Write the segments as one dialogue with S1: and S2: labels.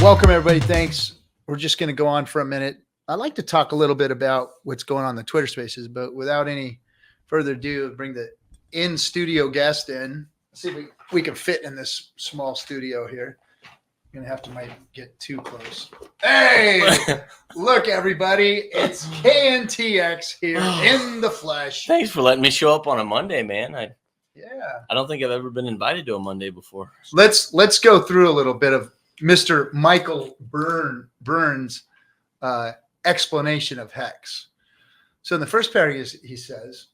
S1: Welcome, everybody. Thanks. We're just going to go on for a minute. I'd like to talk a little bit about what's going on in the Twitter Spaces, but without any further ado, bring the in-studio guest in. See if we can fit in this small studio here. You're going to might get too close. Hey, look, everybody. It's KNTX here in the flesh.
S2: Thanks for letting me show up on a Monday, man. I don't think I've ever been invited to a Monday before.
S1: Let's go through a little bit of Mr. Michael Burns' explanation of Hex. So in the first paragraph, he says,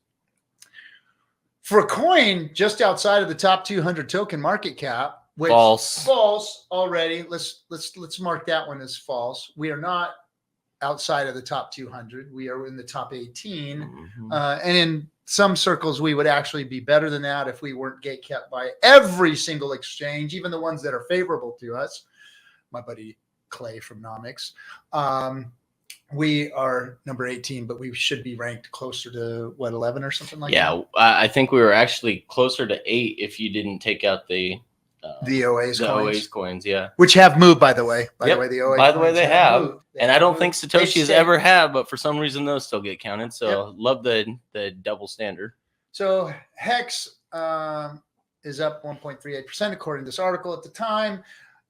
S1: for a coin just outside of the top 200 token market cap, which false already. Let's mark that one as false. We are not outside of the top 200. We are in the top 18. Mm-hmm. And in some circles, we would actually be better than that if we weren't gatekept by every single exchange, even the ones that are favorable to us. My buddy Clay from Nomics. We are number 18, but we should be ranked closer to 11 or something like that.
S2: Yeah, I think we were actually closer to 8 if you didn't take out the OA's coins, yeah.
S1: Which have moved, by the way.
S2: The OA. By the way, they have. And I don't think Satoshi's ever have, but for some reason those still get counted. So love the double standard.
S1: So Hex is up 1.38% according to this article at the time.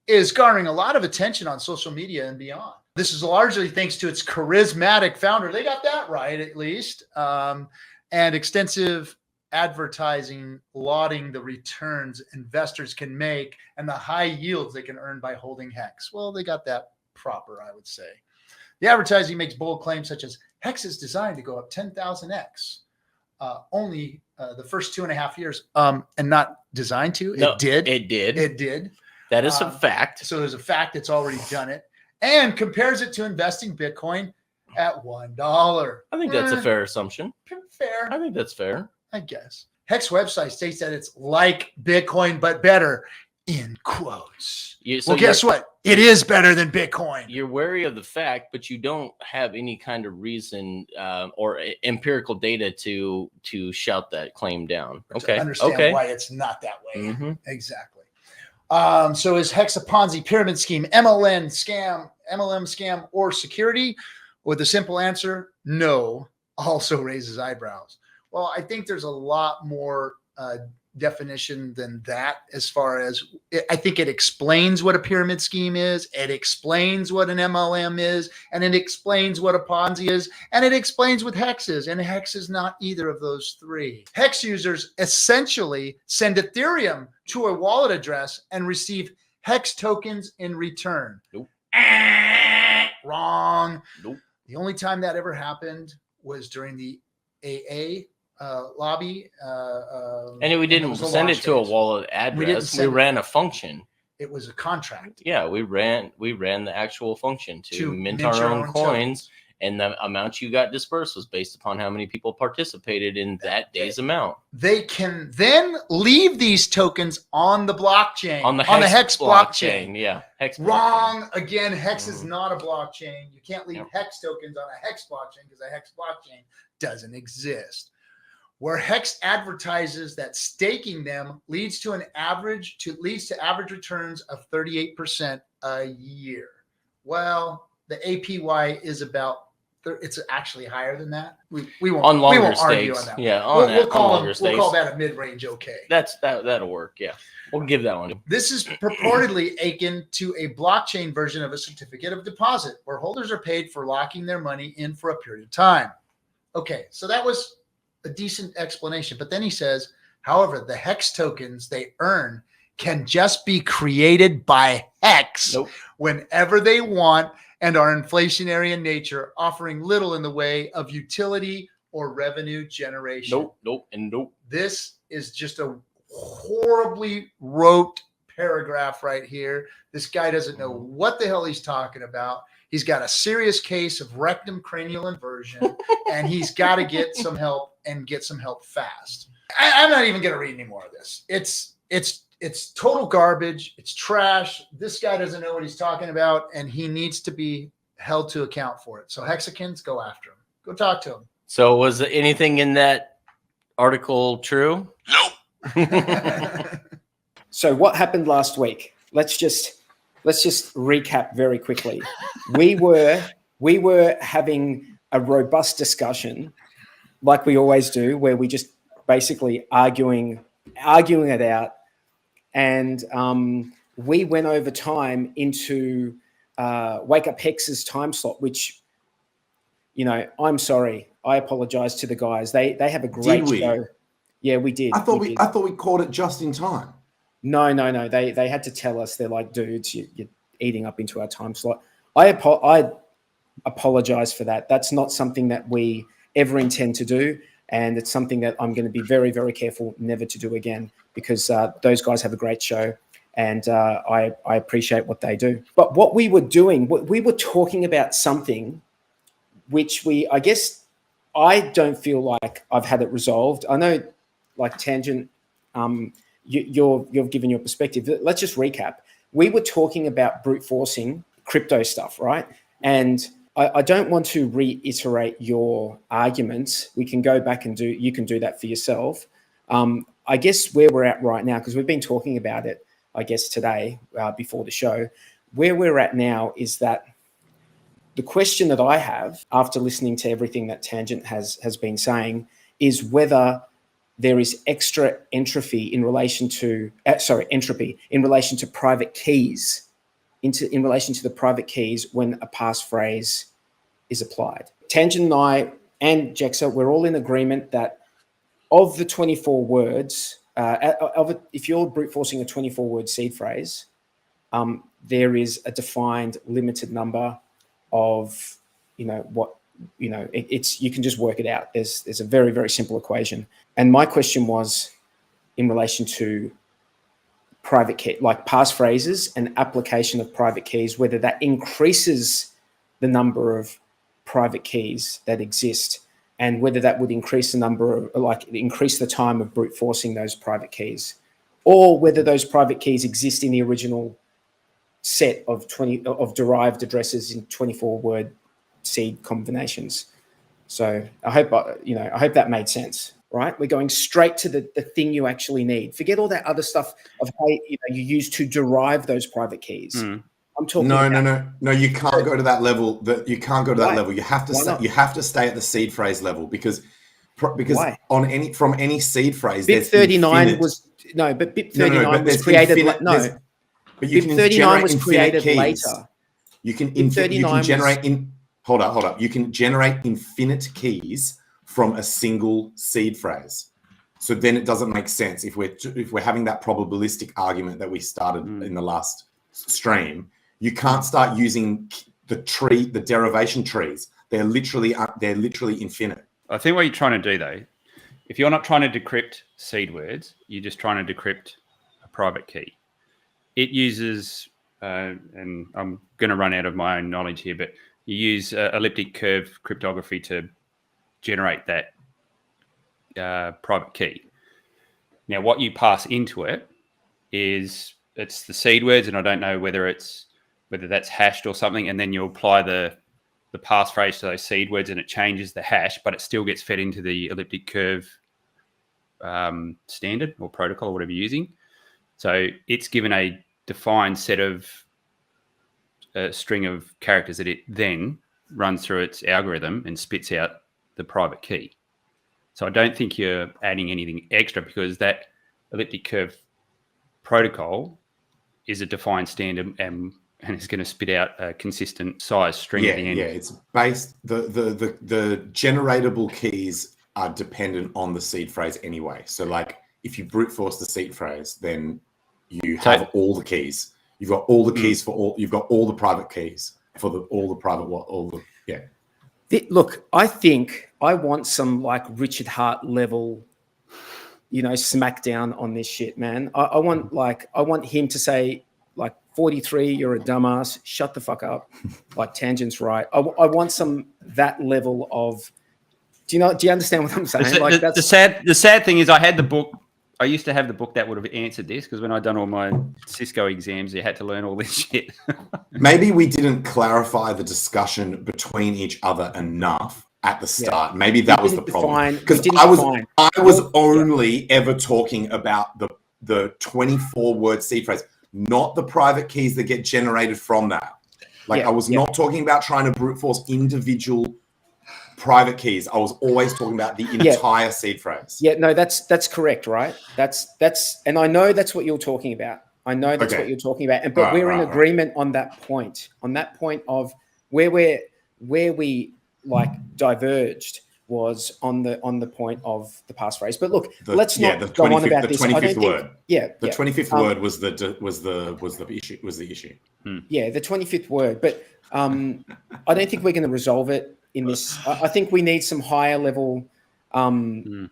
S1: Is garnering a lot of attention on social media and beyond. This is largely thanks to its charismatic founder. They got that right, at least. And extensive advertising lauding the returns investors can make and the high yields they can earn by holding Hex. Well, they got that proper, I would say. The advertising makes bold claims such as Hex is designed to go up 10,000x. Only the first 2.5 years, and not designed to. It did.
S2: That is a fact.
S1: So there's a fact it's already done it, and compares it to investing Bitcoin at $1.
S2: I think that's a fair assumption.
S1: Fair.
S2: I think that's fair.
S1: I guess. Hex website states that it's like Bitcoin, but better, in quotes. Well, guess what? It is better than Bitcoin.
S2: You're wary of the fact, but you don't have any kind of reason or empirical data to shout that claim down.
S1: To understand why it's not that way. Mm-hmm. Exactly. So is Hex a Ponzi pyramid scheme, MLM scam, or security? With the simple answer, no, also raises eyebrows. Well, I think there's a lot more definition than that as far as I think it explains what a pyramid scheme is. It explains what an MLM is, and it explains what a Ponzi is, and it explains what Hex is. And Hex is not either of those three. Hex users essentially send Ethereum to a wallet address and receive Hex tokens in return.
S2: Nope.
S1: Wrong.
S2: Nope.
S1: The only time that ever happened was during the AA lobby.
S2: And we didn't send it to a wallet address. We ran a function.
S1: It was a contract.
S2: Yeah, we ran the actual function to mint our own coins, and the amount you got dispersed was based upon how many people participated in that day's amount.
S1: They can then leave these tokens on the blockchain, on the Hex blockchain.
S2: Yeah, Hex.
S1: Wrong blockchain. Again. Hex is not a blockchain. You can't leave Hex tokens on a Hex blockchain because a Hex blockchain doesn't exist. Where Hex advertises that staking them leads to average returns of 38% a year. Well, the APY is it's actually higher than that. We won't argue on that.
S2: Yeah,
S1: we'll call that a mid-range. Okay,
S2: that'll work. Yeah, we'll give that one.
S1: This is purportedly akin to a blockchain version of a certificate of deposit, where holders are paid for locking their money in for a period of time. Okay, so that was a decent explanation. But then he says, however, the Hex tokens they earn can just be created by Hex whenever they want and are inflationary in nature, offering little in the way of utility or revenue generation.
S2: Nope.
S1: This is just a horribly wrote paragraph right here. This guy doesn't know what the hell he's talking about. He's got a serious case of rectum cranial inversion, and he's got to get some help and get some help fast. I'm not even going to read any more of this. It's total garbage. It's trash. This guy doesn't know what he's talking about, and he needs to be held to account for it. So Hexicans, go after him. Go talk to him.
S2: So was anything in that article true?
S1: Nope.
S3: So what happened last week? Let's just let's just recap very quickly. We were having a robust discussion, like we always do, where we just basically arguing it out, and we went over time into Wake Up Hex's time slot, which, you know, I'm sorry, I apologize to the guys. They have a great show. Yeah, we did.
S4: I thought we caught it just in time.
S3: No. They had to tell us. They're like, dudes, you're eating up into our time slot. I apologize for that. That's not something that we ever intend to do. And it's something that I'm going to be very, very careful never to do again, because those guys have a great show, and I appreciate what they do. But what we were doing, we were talking about something which I guess I don't feel like I've had it resolved. I know, like Tangent, you've given your perspective. Let's just recap. We were talking about brute forcing crypto stuff, right? And I don't want to reiterate your arguments. We can go back and you can do that for yourself. I guess where we're at right now, because we've been talking about it, I guess today before the show, where we're at now is that the question that I have after listening to everything that Tangent has been saying is whether there is extra entropy in relation to private keys. In relation to the private keys when a passphrase is applied. Tangent and I and Jexa, we're all in agreement that of the 24 words, if you're brute forcing a 24-word seed phrase, there is a defined limited number of, you can just work it out. There's a very, very simple equation. And my question was in relation to private key, like passphrases and application of private keys, whether that increases the number of private keys that exist, and whether that would increase increase the time of brute forcing those private keys, or whether those private keys exist in the original set of derived addresses in 24-word seed combinations. So I hope that made sense. Right, we're going straight to the thing you actually need. Forget all that other stuff of how you use to derive those private keys. I'm talking.
S4: No. You can't go to that level. You can't go to that level. You have to. You have to stay at the seed phrase level because
S3: Why?
S4: From any seed phrase.
S3: BIP 39 was no, but BIP 39 was created.
S4: But you
S3: BIP 39 was created later.
S4: You can generate. You can generate infinite keys from a single seed phrase. So then it doesn't make sense if we're having that probabilistic argument that we started in the last stream. You can't start using the derivation trees. They're literally infinite.
S5: I think what you're trying to do though, if you're not trying to decrypt seed words, you're just trying to decrypt a private key. It uses, and I'm going to run out of my own knowledge here, but you use elliptic curve cryptography to generate that private key. Now, what you pass into it it's the seed words, and I don't know whether that's hashed or something, and then you apply the passphrase to those seed words, and it changes the hash, but it still gets fed into the elliptic curve standard or protocol or whatever you're using. So it's given a defined set of string of characters that it then runs through its algorithm and spits out the private key. So I don't think you're adding anything extra, because that elliptic curve protocol is a defined standard and it's going to spit out a consistent size string at the end.
S4: Yeah, it's based, the generatable keys are dependent on the seed phrase anyway. So like if you brute force the seed phrase, then you have all the keys. You've got all the keys you've got all the private keys for
S3: Look, I think I want some like Richard Hart level, smackdown on this shit, man. I want him to say like 43, you're a dumbass, shut the fuck up. Like Tangent's right. I want that level of. Do you understand what I'm saying?
S5: The sad thing is, I used to have the book that would have answered this, because when I'd done all my Cisco exams, you had to learn all this shit.
S4: Maybe we didn't clarify the discussion between each other enough at the start. Yeah. Maybe that was the problem. Because I was only ever talking about the 24-word seed phrase, not the private keys that get generated from that. Like I was not talking about trying to brute force individual private keys. I was always talking about the entire seed phrase.
S3: Yeah, no, that's correct, right? That's and I know that's what you're talking about. I know that's what you're talking about. But we're in agreement on that point. On that point of where we like diverged was on the point of the passphrase. But look, let's not go on about this.
S4: The 25th word.
S3: The
S4: 25th word was the issue.
S3: Yeah, the 25th word. But I don't think we're going to resolve it in this. I think we need some higher level, higher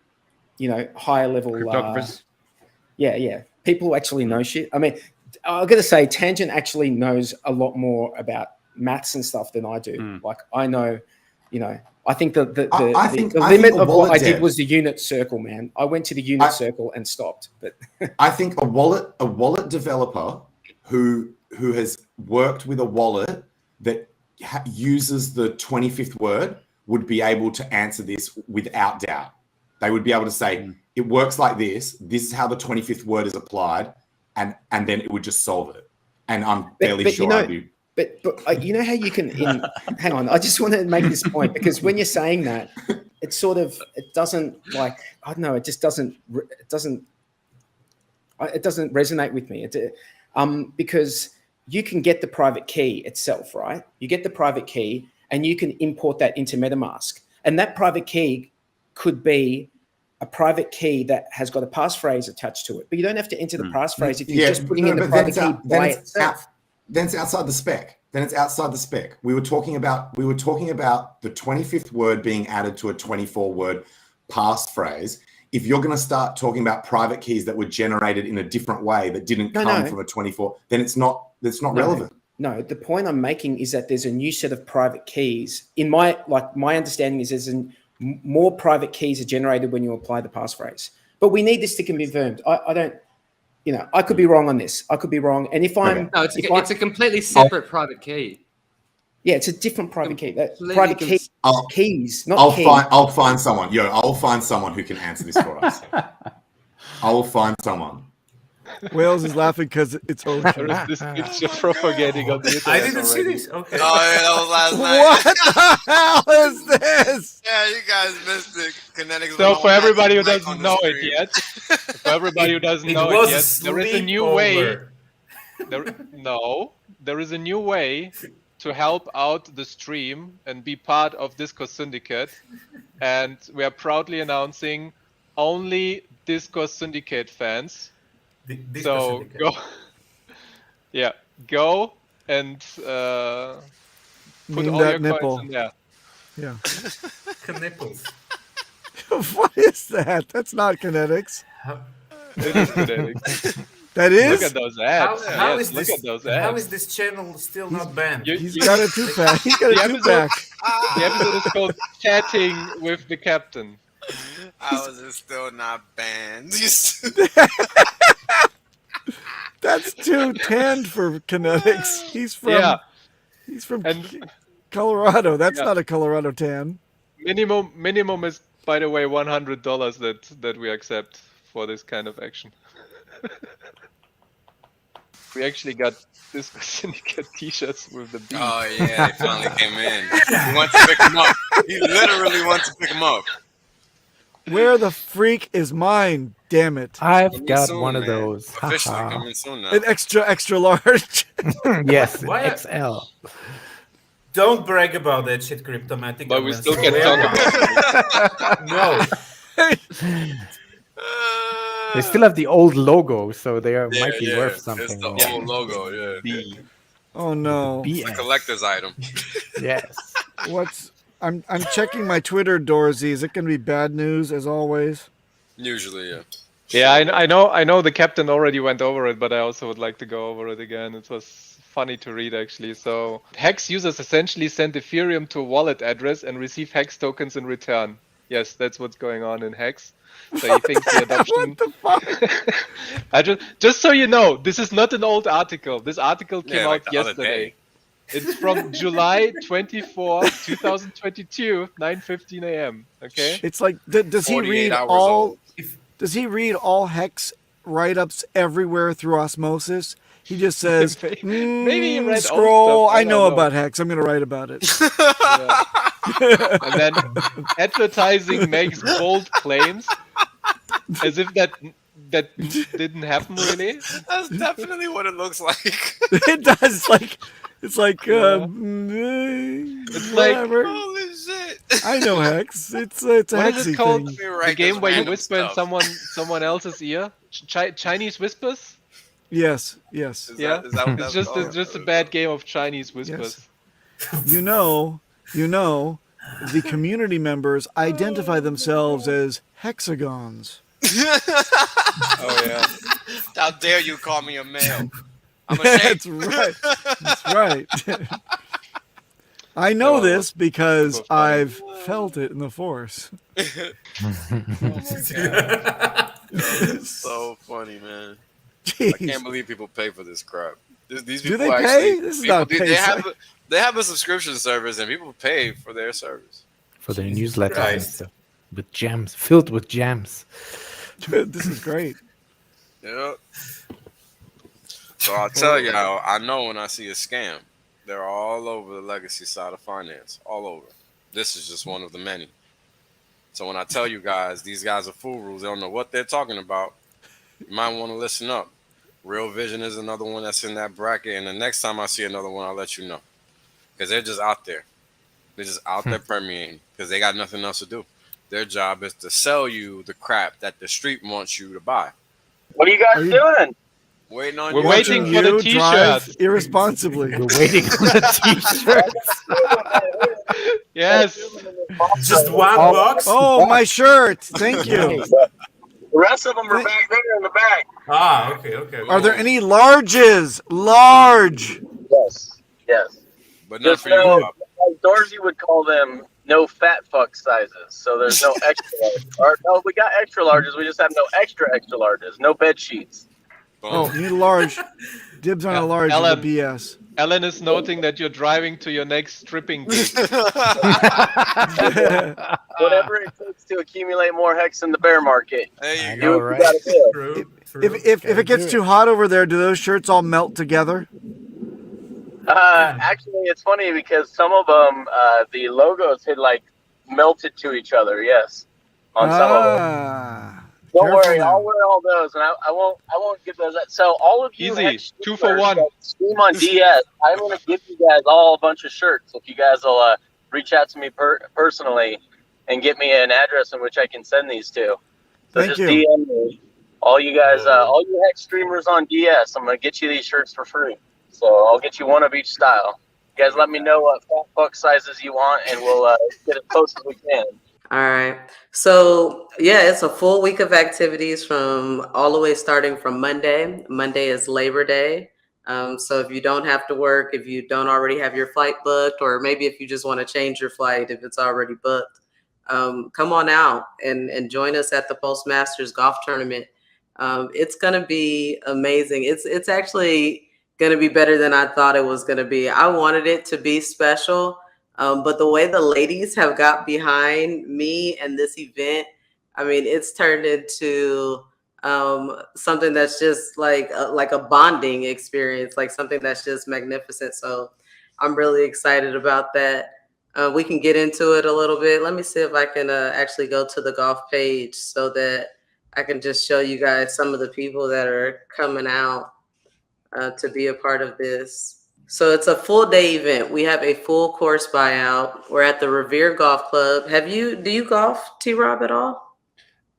S3: level
S5: cryptographers.
S3: People who actually know shit. I mean, I've got to say, Tangent actually knows a lot more about maths and stuff than I do. Like I know, I think the limit of what I did was the unit circle, man. I went to the unit circle and stopped. But
S4: I think a wallet developer who has worked with a wallet that uses the 25th word would be able to answer this without doubt. They would be able to say, it works like this. This is how the 25th word is applied. And then it would just solve it. And I'm fairly sure I do.
S3: But you know how you can hang on, I just want to make this point because when you're saying that, it doesn't like, I don't know, it doesn't resonate with me. Because you can get the private key itself, right? You get the private key and you can import that into MetaMask. And that private key could be a private key that has got a passphrase attached to it. But you don't have to enter the passphrase if you're just putting in the private key by itself.
S4: Then it's outside the spec. We were talking about the 25th word being added to a 24-word passphrase. If you're going to start talking about private keys that were generated in a different way that didn't come from a 24, then it's not relevant.
S3: No, the point I'm making is that there's a new set of private keys. In my understanding is there's more private keys are generated when you apply the passphrase. But we need this to be confirmed. I don't, I could be wrong on this. I could be wrong. And if I'm...
S6: No, it's a completely separate private key.
S3: Yeah, it's a different private key. Private keys, keys, not keys.
S4: I'll find someone. I'll find someone who can answer this for us. I will find someone.
S7: Wales is laughing because it's over.
S8: There is this picture propagating on the internet.
S9: I didn't see this. Okay.
S10: Oh, yeah, that was last night.
S7: What the hell is this?
S10: Yeah, you guys missed it. Kinetics.
S8: So for everybody who doesn't know it yet, there is a new way. There is a new way to help out the stream and be part of Discourse Syndicate, and we are proudly announcing only Discourse Syndicate fans. So go and put
S7: Name
S8: all
S7: that
S8: your
S7: nipple.
S8: coins in there.
S7: Yeah.
S9: Nipples.
S7: What is that? That's not kinetics.
S8: It is kinetics.
S7: That is?
S8: Look at those ads.
S9: Look at those ads. How is this channel still not banned?
S7: He's got a 2-pack. He's got a 2-pack.
S8: The episode is called Chatting with the Captain.
S10: How is it still not banned?
S7: That's too tanned for kinetics. He's from Colorado. That's not a Colorado tan.
S8: Minimum is, by the way, $100 that we accept for this kind of action. We actually got Discourse Syndicate t-shirts with the beat.
S10: Oh yeah, they finally came in. He wants to pick them up. He literally wants to pick them up.
S7: Where the freak is mine? Damn it!
S11: I've got one of those.
S10: Officially coming soon now.
S7: An extra large.
S11: Yes, XL.
S9: Don't brag about that shit, Cryptomatic.
S8: But we still can talk about it.
S9: No.
S11: They still have the old logo, so they might be worth something.
S10: It's the old logo, yeah.
S7: Oh no!
S10: It's a collector's item.
S11: Yes.
S7: I'm checking my Twitter, Dorsey. Is it going to be bad news as always?
S10: Usually, yeah.
S8: Yeah, I know the captain already went over it, but I also would like to go over it again. It was funny to read, actually. So Hex users essentially send Ethereum to a wallet address and receive Hex tokens in return. Yes, that's what's going on in Hex. So he thinks the adoption...
S7: What the fuck?
S8: just so you know, this is not an old article. This article came out yesterday. It's from July 24, 2022, 9:15 a.m. Okay.
S7: It's like, does he read all? Does he read all Hex write-ups everywhere through osmosis? He just says,
S8: Maybe he read old
S7: scroll.
S8: stuff,
S7: I know
S8: don't
S7: about Hex. I'm going to write about it.
S8: And then advertising makes bold claims as if that didn't happen really.
S10: That's definitely what it looks like.
S7: It does. It's like
S8: it's
S7: whatever.
S8: like
S10: holy shit.
S7: I know Hex. It's a
S8: what
S7: Hexy
S8: is it called?
S7: thing.
S8: The game where you whisper in someone else's ear. Chinese whispers.
S7: Yes.
S10: Is that what
S8: It's
S10: that's called?
S8: just a bad game of Chinese whispers.
S7: You know, the community members identify themselves as hexagons.
S8: Oh yeah.
S10: How dare you call me a male? I'm ashamed.
S7: That's right. That's right. I know this because I've felt it in the Force.
S10: It's so funny, man.
S7: Jeez.
S10: I can't believe people pay for this crap. These
S7: Do
S10: people
S7: they
S10: actually,
S7: pay? This is
S10: people,
S7: not a pay site.
S10: they have a subscription service and people pay for their service.
S11: For their newsletter and
S10: Christ.
S11: stuff. With jams, filled with jams.
S7: This is great.
S10: Yep. So I'll tell y'all, I know when I see a scam, they're all over the legacy side of finance, all over. This is just one of the many. So when I tell you guys, these guys are fool rules, they don't know what they're talking about, you might want to listen up. Real Vision is another one that's in that bracket, and the next time I see another one, I'll let you know. Because they're just out there. They're just out there permeating because they got nothing else to do. Their job is to sell you the crap that the street wants you to buy.
S12: What are you guys doing?
S10: Waiting on
S8: We're
S10: you.
S8: waiting for the t-shirt.
S7: Drive irresponsibly.
S11: We're waiting on the t-shirt.
S8: Yes.
S9: Just one box.
S7: Oh, my shirt. Thank you.
S12: The rest of them are back there in the back.
S9: Ah, okay.
S7: Are there any larges? Large.
S12: Yes.
S10: But not
S12: Just
S10: for you.
S12: know,
S10: Bob.
S12: like Dorsey would call them no fat fuck sizes. So there's no extra large. Or, no, we got extra larges. We just have no extra larges. No bed sheets.
S7: Oh, need a large. Dibs on a large is
S8: Ellen.
S7: the BS.
S8: Ellen is noting that you're driving to your next stripping gig.
S12: Whatever it takes to accumulate more hex in the bear market.
S10: There you
S12: Do
S10: go.
S12: what you gotta do.
S9: True.
S7: If it gets too hot over there, do those shirts all melt together?
S12: Actually, it's funny because some of them, the logos had like melted to each other. Yes, on some of them. Don't
S7: Careful
S12: worry,
S7: now.
S12: I'll wear all those, and I won't give those. So all of you
S8: Easy.
S12: hex
S8: 2 for 1.
S12: that stream on DS, I'm gonna give you guys all a bunch of shirts. If you guys will reach out to me personally and get me an address in which I can send these to. So
S7: Thank
S12: just
S7: you.
S12: DM me. All you guys, all you hex streamers on DS, I'm gonna get you these shirts for free. So I'll get you one of each style. You guys let me know what fat fuck sizes you want, and we'll get as close as we can.
S13: All right. So yeah, it's a full week of activities from all the way starting from Monday. Monday is Labor Day. So if you don't have to work, if you don't already have your flight booked, or maybe if you just want to change your flight if it's already booked, come on out and join us at the Postmasters Golf Tournament. It's going to be amazing. It's actually going to be better than I thought it was going to be. I wanted it to be special. But the way the ladies have got behind me and this event, I mean, it's turned into something that's just like a bonding experience, like something that's just magnificent. So I'm really excited about that. We can get into it a little bit. Let me see if I can actually go to the golf page so that I can just show you guys some of the people that are coming out to be a part of this. So it's a full day event. We have a full course buyout. We're at the Revere Golf Club. Do you golf, T-Rob, at all?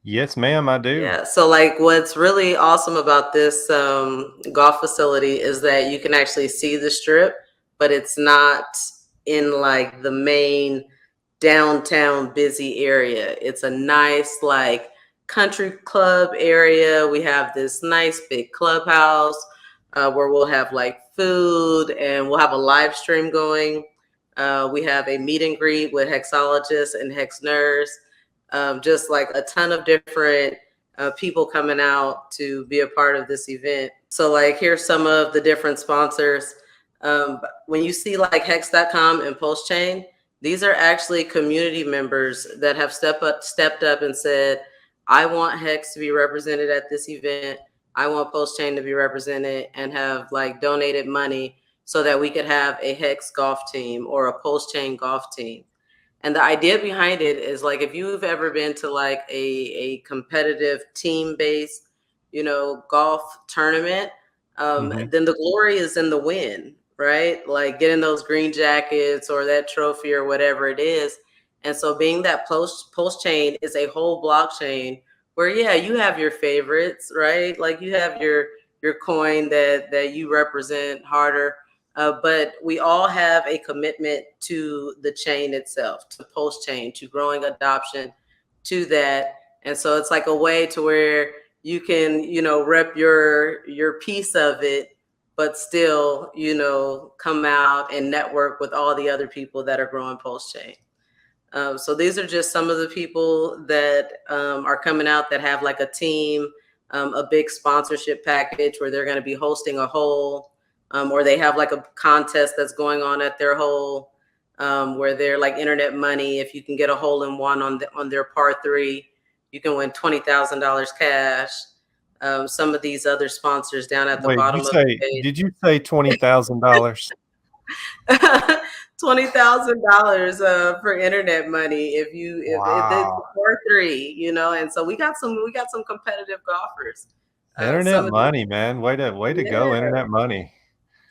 S14: Yes, ma'am, I do.
S13: Yeah. So like what's really awesome about this golf facility is that you can actually see the strip, but it's not in like the main downtown busy area. It's a nice like country club area. We have this nice big clubhouse where we'll have like food and we'll have a live stream going. We have a meet and greet with hexologists and hex nerds. Just like a ton of different people coming out to be a part of this event. So like here's some of the different sponsors. When you see like hex.com and PulseChain, these are actually community members that have stepped up and said, I want Hex to be represented at this event. I want PulseChain to be represented, and have like donated money so that we could have a Hex golf team or a PulseChain golf team. And the idea behind it is like, if you've ever been to like a competitive team-based, golf tournament, then the glory is in the win, right? Like getting those green jackets or that trophy or whatever it is. And so being that PulseChain is a whole blockchain where, yeah, you have your favorites, right? Like you have your coin that you represent harder. But we all have a commitment to the chain itself, to PulseChain, to growing adoption to that. And so it's like a way to where you can, rep your piece of it, but still, come out and network with all the other people that are growing PulseChain. So these are just some of the people that are coming out that have like a team, a big sponsorship package where they're going to be hosting a hole. Or they have like a contest that's going on at their hole, where they're like internet money. If you can get a hole in one on their par 3, you can win $20,000 cash. Some of these other sponsors down at the bottom of the page.
S14: Did you say $20,000?
S13: $20,000 for internet money if it's par 3, and so we got some competitive golfers.
S14: Internet money, man. Way to go, internet money.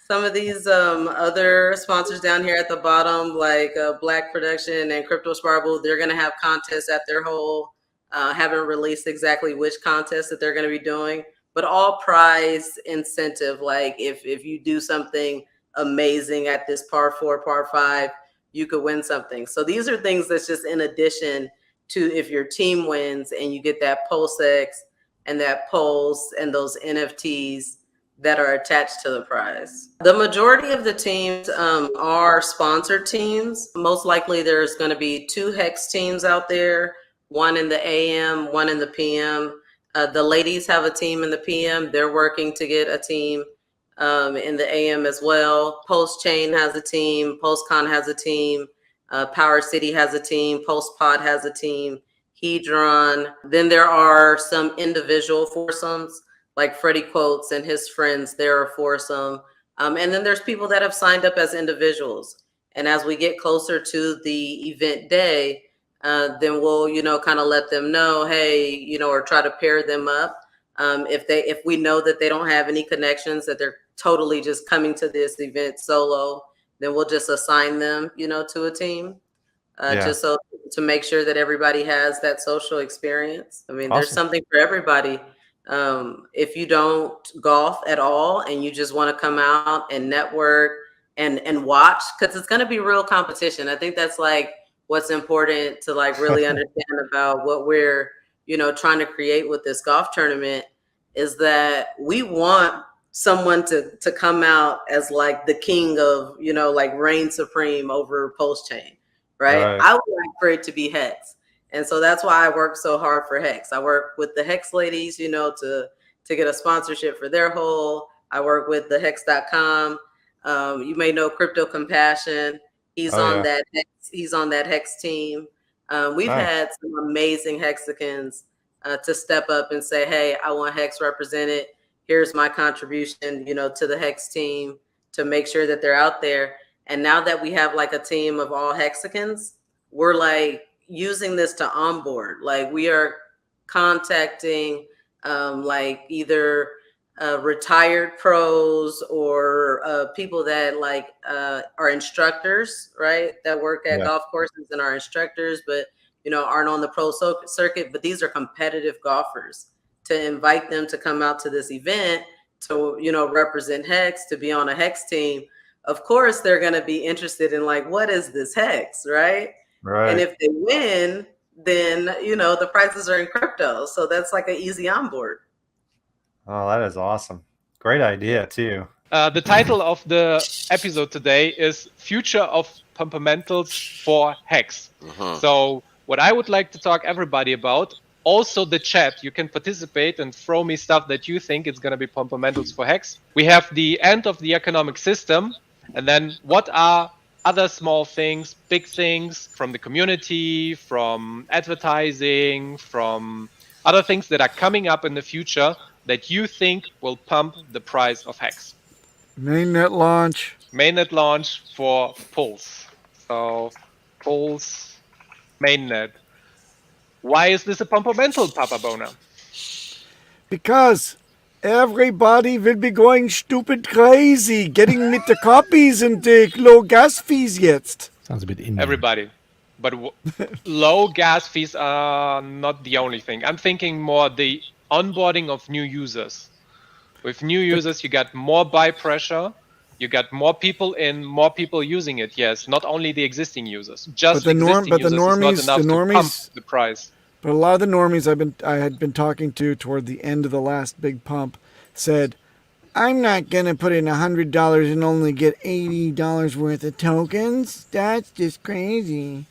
S13: Some of these other sponsors down here at the bottom, like Black Production and Crypto Sparkle, they're going to have contests at their hole. Haven't released exactly which contest that they're going to be doing, but all prize incentive. Like if you do something amazing at this par 4, par 5, you could win something. So these are things that's just in addition to if your team wins and you get that PulseX and that Pulse and those NFTs that are attached to the prize. The majority of the teams are sponsored teams. Most likely there's going to be 2 Hex teams out there, one in the AM, one in the PM. The ladies have a team in the PM. They're working to get a team in the AM as well. PulseChain has a team. PulseCon has a team. Power City has a team. PulsePod has a team. Hedron. Then there are some individual foursomes, like Freddie Quotes and his friends, they're a foursome. And then there's people that have signed up as individuals. And as we get closer to the event day, then we'll, kind of let them know, hey, or try to pair them up. If we know that they don't have any connections, that they're totally just coming to this event solo, then we'll just assign them, to a team. Just so to make sure that everybody has that social experience. I mean, there's something for everybody. If you don't golf at all and you just want to come out and network and watch, because it's going to be real competition. I think that's like what's important to like really understand about what we're, trying to create with this golf tournament is that we want someone to come out as like the king of, like reign supreme over PulseChain, right? I would like for it to be Hex. And so that's why I work so hard for Hex. I work with the Hex ladies, to get a sponsorship for their hole. I work with the Hex.com. You may know Crypto Compassion. He's on that Hex team. We've had some amazing Hexicans to step up and say, hey, I want Hex represented. Here's my contribution, to the Hex team to make sure that they're out there. And now that we have like a team of all Hexicans, we're like using this to onboard. Like we are contacting like either retired pros or people that like are instructors, right? That work at golf courses and are instructors, but aren't on the pro circuit. But these are competitive golfers. To invite them to come out to this event to represent Hex, to be on a Hex team. Of course, they're going to be interested in like, what is this Hex, right? Right. And if they win, then the prices are in crypto. So that's like an easy onboard.
S14: Oh, that is awesome. Great idea too.
S8: The title of the episode today is Future of Pumpermentals for Hex. So what I would like to talk everybody about, also the chat, you can participate and throw me stuff that you think is going to be Pumpermentals for Hex. We have the end of the economic system, and then what are other small things, big things from the community, from advertising, from other things that are coming up in the future, that you think will pump the price of Hex?
S7: Mainnet launch.
S8: Mainnet launch for Pulse. So Pulse mainnet. Why is this a pumpamental, Papa Bona?
S7: Because everybody will be going stupid crazy, getting mit the copies and the low gas fees jetzt.
S15: Sounds a bit Indian.
S8: Everybody. But low gas fees are not the only thing. I'm thinking more the onboarding of new users. With new users, you got more buy pressure. You got more people in, more people using it. Yes, not only the existing users. Just
S7: the
S8: existing users is not enough to pump the price.
S7: But a lot of the normies I had been talking to toward the end of the last big pump said, I'm not going to put in $100 and only get $80 worth of tokens. That's just crazy.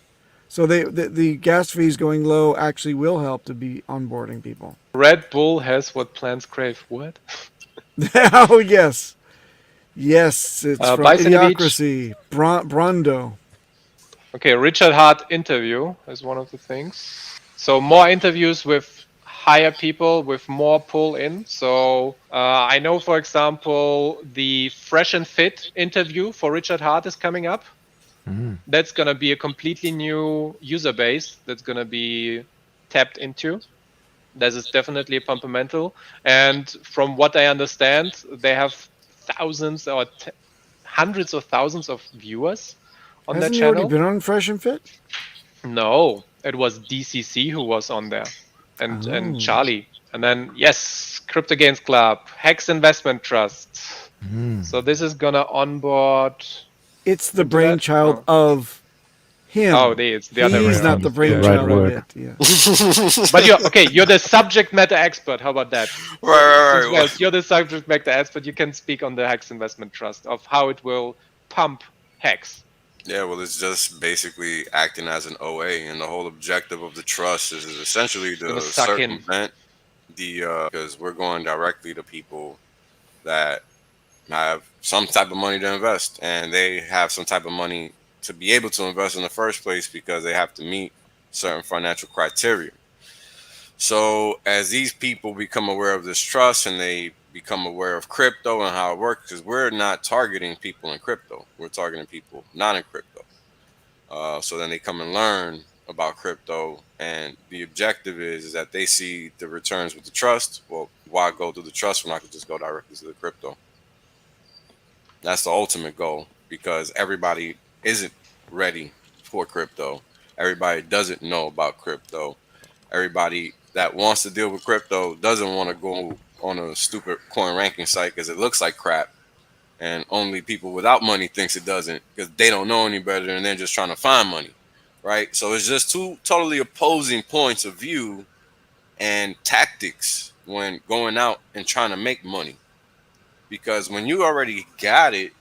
S7: So the gas fees going low actually will help to be onboarding people.
S8: Red Bull has what plants crave. What?
S7: Oh, yes. Yes, it's from
S8: Bison
S7: Idiocracy. Brondo.
S8: Okay, Richard Hart interview is one of the things. So more interviews with higher people, with more pull in. So I know, for example, the Fresh and Fit interview for Richard Hart is coming up. That's going to be a completely new user base that's going to be tapped into. This is definitely a pumpamental. And from what I understand, they have thousands or hundreds of thousands of viewers on
S7: Hasn't
S8: that
S7: he
S8: channel.
S7: already been on Fresh and Fit?
S8: No, it was DCC who was on there, and Charlie. And then, yes, Crypto Gains Club, Hex Investment Trust. So this is going to onboard...
S7: It's the brainchild of him.
S8: Oh, it's the other way
S7: He's not
S8: around.
S7: the brainchild of it. Yeah.
S8: But you're the subject matter expert. How about that?
S10: Right.
S8: Well, you're the subject matter expert. You can speak on the Hex Investment Trust of how it will pump Hex.
S10: Yeah, well, it's just basically acting as an OA, and the whole objective of the trust is essentially to circumvent because we're going directly to people that have some type of money to invest, and they have some type of money to be able to invest in the first place because they have to meet certain financial criteria. So as these people become aware of this trust and they become aware of crypto and how it works, because we're not targeting people in crypto, we're targeting people not in crypto. So then they come and learn about crypto, and the objective is that they see the returns with the trust. Well, why go to the trust when I could just go directly to the crypto? That's the ultimate goal, because everybody isn't ready for crypto. Everybody doesn't know about crypto. Everybody that wants to deal with crypto doesn't want to go on a stupid coin ranking site because it looks like crap. And only people without money thinks it doesn't because they don't know any better and they're just trying to find money, right? So it's just two totally opposing points of view and tactics when going out and trying to make money. Because when you already got it,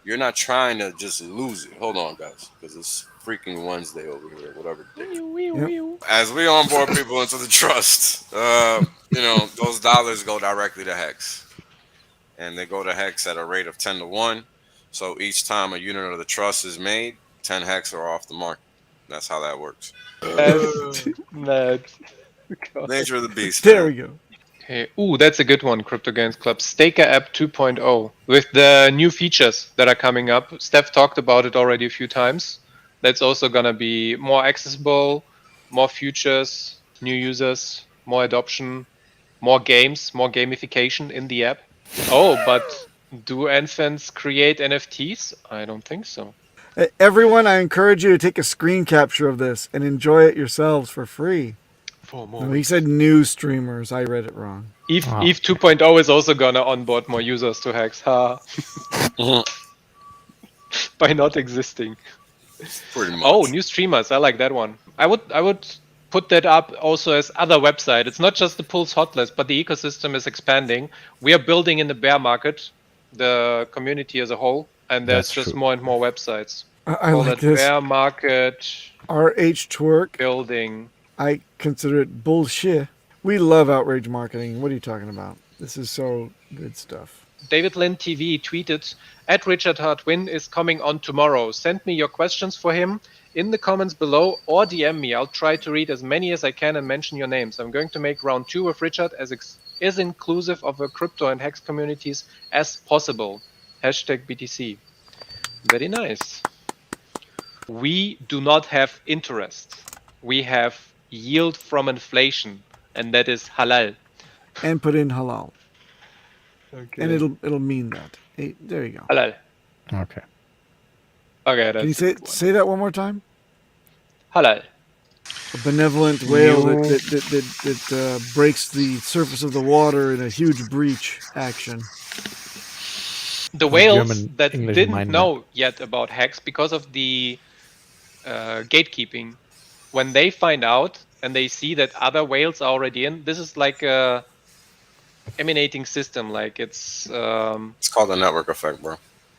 S10: you're not trying to just lose it. Hold on, guys, because it's freaking Wednesday over here, whatever. As we onboard people into the trust, those dollars go directly to Hex. And they go to Hex at a rate of 10 to 1. So each time a unit of the trust is made, 10 Hex are off the market. That's how that works. Nature of the beast.
S7: There we go.
S8: Okay. Ooh, that's a good one, Crypto Gains Club. Staker app 2.0 with the new features that are coming up. Steph talked about it already a few times. That's also going to be more accessible, more features, new users, more adoption, more games, more gamification in the app. Oh, but do infants create NFTs? I don't think so.
S7: Everyone, I encourage you to take a screen capture of this and enjoy it yourselves for free. No, he said new streamers. I read it wrong.
S8: Eve 2.0 is also gonna onboard more users to Hex. Ha. By not existing.
S10: Pretty much.
S8: Oh, new streamers. I like that one. I would put that up also as other website. It's not just the Pulse hotlist, but the ecosystem is expanding. We are building in the bear market, the community as a whole, and there's just more and more websites.
S7: I like this.
S8: Bear market.
S7: RH Twerk.
S8: Building.
S7: I consider it bullshit. We love outrage marketing. What are you talking about? This is so good stuff.
S8: David Lynn TV tweeted, @RichardHartWin is coming on tomorrow. Send me your questions for him. in the comments below or DM me. I'll try to read as many as I can and mention your names. I'm going to make round 2 with Richard as inclusive of the crypto and hex communities as possible. #BTC. Very nice. We do not have interest. We have yield from inflation, and that is halal.
S7: And put in halal.
S8: Okay.
S7: And it'll mean that. Hey, there you go.
S8: Halal.
S14: Okay.
S8: Okay.
S7: Can you say that one more time?
S8: Halal.
S7: A benevolent whale that breaks the surface of the water in a huge breach action.
S8: The whales
S11: German,
S8: that
S11: English
S8: didn't
S11: mind
S8: know yet about hex because of the gatekeeping, when they find out and they see that other whales are already in, this is like a emanating system. Like it's
S10: called a network effect, bro.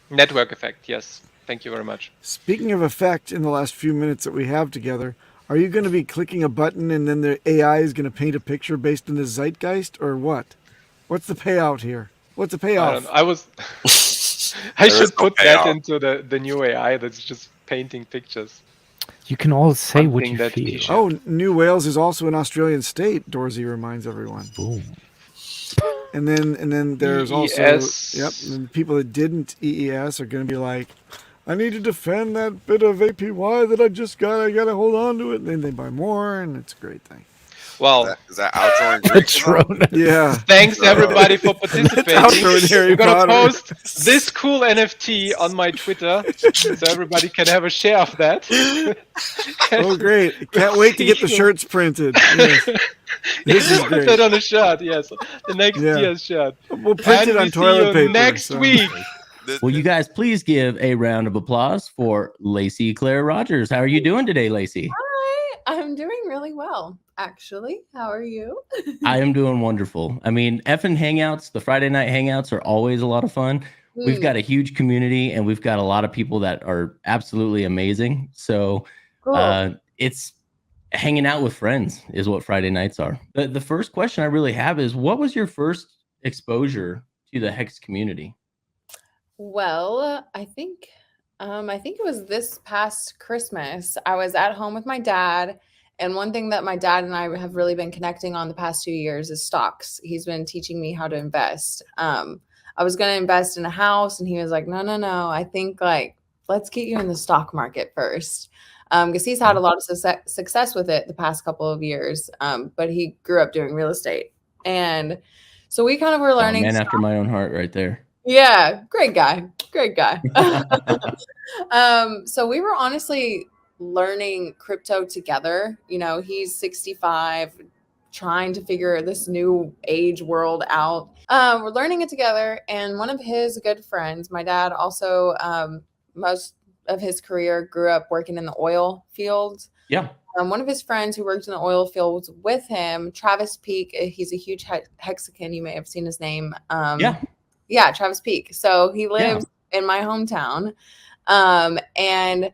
S8: Network effect. Yes. Thank you very much.
S7: Speaking of effect, in the last few minutes that we have together, are you going to be clicking a button and then the AI is going to paint a picture based on the zeitgeist, or what? What's the payout here? What's the payoff?
S8: I was. I should put that into the new AI that's just painting pictures.
S11: You can all say what you
S8: that
S11: feel.
S7: Oh, New Wales is also an Australian state, Dorsey reminds everyone.
S11: Boom.
S7: And then there's also
S8: EES.
S7: and people that didn't EES are going to be like, I need to defend that bit of APY that I just got. I got to hold on to it. And then they buy more, and it's a great thing.
S8: Well,
S10: is that outro in Greek?
S7: Yeah.
S8: Thanks everybody for participating.
S7: Outro in Harry
S8: I'm gonna
S7: Potter.
S8: post this cool NFT on my Twitter, so everybody can have a share of that.
S7: Oh, great. Can't wait to get the shirts printed. Yes. This is
S8: Put
S7: great.
S8: that on a shirt, yes. The next
S7: Yeah.
S8: year's shirt.
S7: We'll print
S8: And
S7: it on
S8: we see
S7: toilet
S8: you
S7: paper.
S8: next
S7: so.
S8: week.
S2: Will you guys please give a round of applause for Lacey Claire Rogers? How are you doing today, Lacey?
S15: Hi, I'm doing really well, actually. How are you?
S2: I am doing wonderful. I mean, FN Hangouts, the Friday night Hangouts are always a lot of fun. We've got a huge community and we've got a lot of people that are absolutely amazing. So
S15: Cool.
S2: it's hanging out with friends is what Friday nights are. The first question I really have is, what was your first exposure to the Hex community?
S15: Well, I think it was this past Christmas. I was at home with my dad, and one thing that my dad and I have really been connecting on the past 2 years is stocks. He's been teaching me how to invest. I was going to invest in a house, and he was like, no. I think let's get you in the stock market first. Because he's had a lot of success with it the past couple of years. But he grew up doing real estate. And so we kind of were learning.
S2: Man after my own heart right there.
S15: Yeah, great guy. So we were honestly learning crypto together. You know, he's 65, trying to figure this new age world out. We're learning it together. And one of his good friends, my dad also, most of his career grew up working in the oil fields.
S2: Yeah.
S15: One of his friends who worked in the oil fields with him, Travis Peak, he's a huge Hexagon. You may have seen his name. Yeah, Travis Peak. So he lives in my hometown. And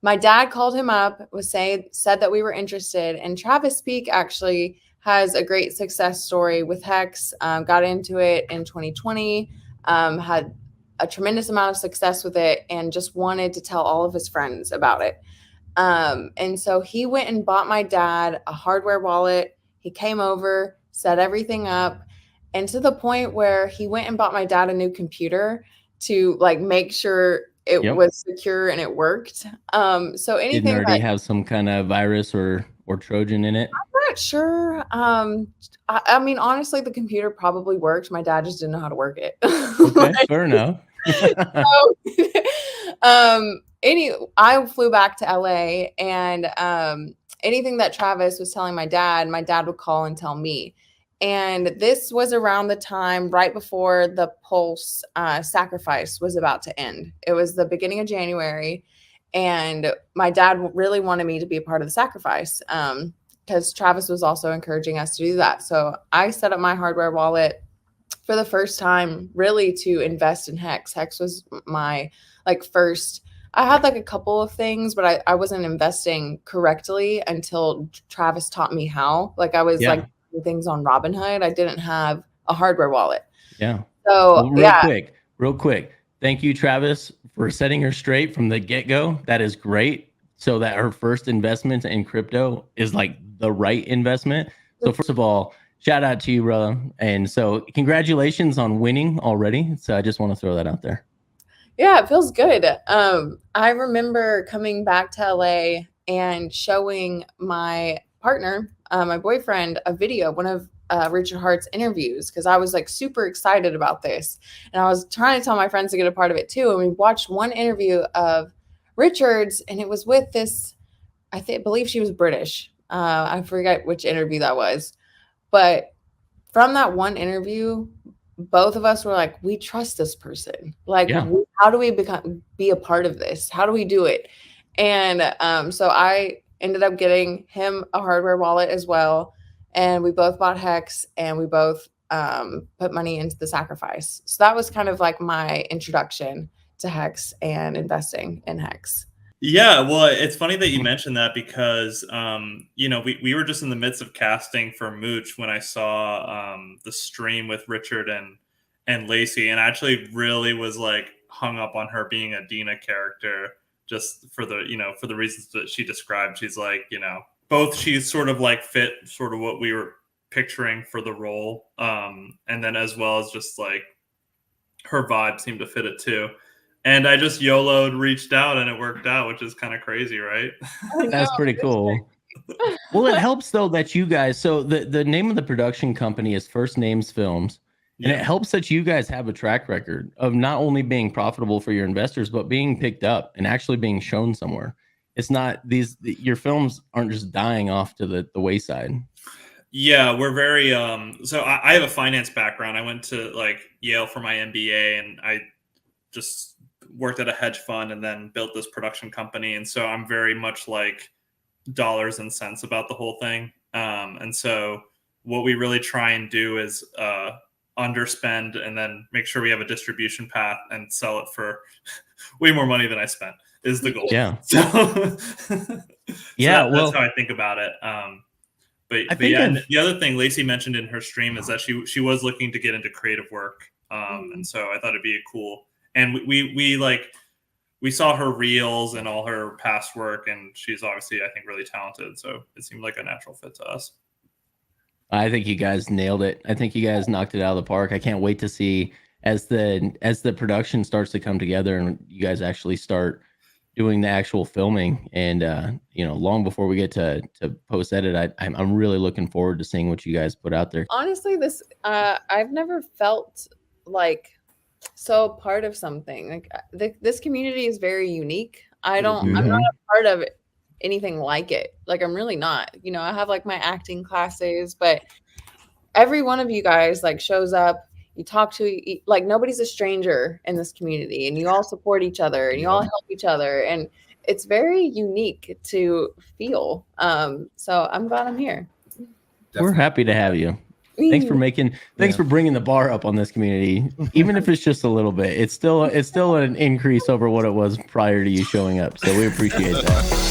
S15: my dad called him up, said that we were interested. And Travis Peak actually has a great success story with Hex. Got into it in 2020, had a tremendous amount of success with it, and just wanted to tell all of his friends about it. And so he went and bought my dad a hardware wallet. He came over, set everything up. And to the point where he went and bought my dad a new computer to make sure it was secure and it worked. So anything
S2: didn't already have some kind of virus or Trojan in it?
S15: I'm not sure. I mean, honestly, the computer probably worked. My dad just didn't know how to work it.
S2: Okay, fair enough.
S15: I flew back to LA, and anything that Travis was telling my dad would call and tell me. And this was around the time right before the Pulse sacrifice was about to end. It was the beginning of January, and my dad really wanted me to be a part of the sacrifice because Travis was also encouraging us to do that. So I set up my hardware wallet for the first time, really, to invest in Hex. Hex was my first. I had a couple of things, but I wasn't investing correctly until Travis taught me how. I was doing things on Robinhood. I didn't have a hardware wallet.
S2: Yeah.
S15: So
S2: real quick. Thank you, Travis, for setting her straight from the get-go. That is great. so that her first investment in crypto is like the right investment. So first of all, shout out to you, brother. And so congratulations on winning already. So I just want to throw that out there.
S15: Yeah, it feels good. I remember coming back to LA and showing my partner, my boyfriend, a video, one of Richard Hart's interviews, because I was like super excited about this. And I was trying to tell my friends to get a part of it too. And we watched one interview of Richard's, and it was with this, believe she was British. I forget which interview that was. But from that one interview, both of us were like, we trust this person. Like, how do we be a part of this? How do we do it? And so I ended up getting him a hardware wallet as well. And we both bought Hex, and we both put money into the sacrifice. So that was kind of like my introduction to Hex and investing in Hex.
S16: Yeah, well, it's funny that you mentioned that because, you know, we were just in the midst of casting for Mooch when I saw the stream with Richard and Lacey, and I actually really was like hung up on her being a Dina character just for the, you know, for the reasons that she described. She's like, you know, both she's sort of like fit sort of what we were picturing for the role, and then as well as just like her vibe seemed to fit it too. And I just YOLO'd, reached out, and it worked out, which is kind of crazy, right?
S2: That's pretty cool. Well, it helps though that you guys, so the name of the production company is First Names Films, and it helps that you guys have a track record of not only being profitable for your investors, but being picked up and actually being shown somewhere. It's not your films aren't just dying off to the wayside.
S16: Yeah, we're very, so I have a finance background. I went to like Yale for my MBA, and I just worked at a hedge fund and then built this production company. And so I'm very much like dollars and cents about the whole thing. And so what we really try and do is underspend and then make sure we have a distribution path and sell it for way more money than I spent is the goal.
S2: Yeah.
S16: So,
S2: yeah,
S16: that's how I think about it. But yeah, and the other thing Lacey mentioned in her stream is that she was looking to get into creative work. And so I thought it'd be cool. And we saw her reels and all her past work, and she's obviously, I think, really talented. So it seemed like a natural fit to us.
S2: I think you guys nailed it. I think you guys knocked it out of the park. I can't wait to see as the production starts to come together and you guys actually start doing the actual filming. And you know, long before we get to post edit, I'm really looking forward to seeing what you guys put out there.
S15: Honestly, this I've never felt like so part of something. Like this community is very unique. I'm not a part of anything like it. Like, I'm really not. You know, I have like my acting classes, but every one of you guys like shows up, you talk to, like, nobody's a stranger in this community, and you all support each other and you all help each other, and it's very unique to feel. So I'm glad I'm here.
S2: We're happy to have you. Thanks for bringing the bar up on this community. Even if it's just a little bit, it's still an increase over what it was prior to you showing up. So we appreciate that.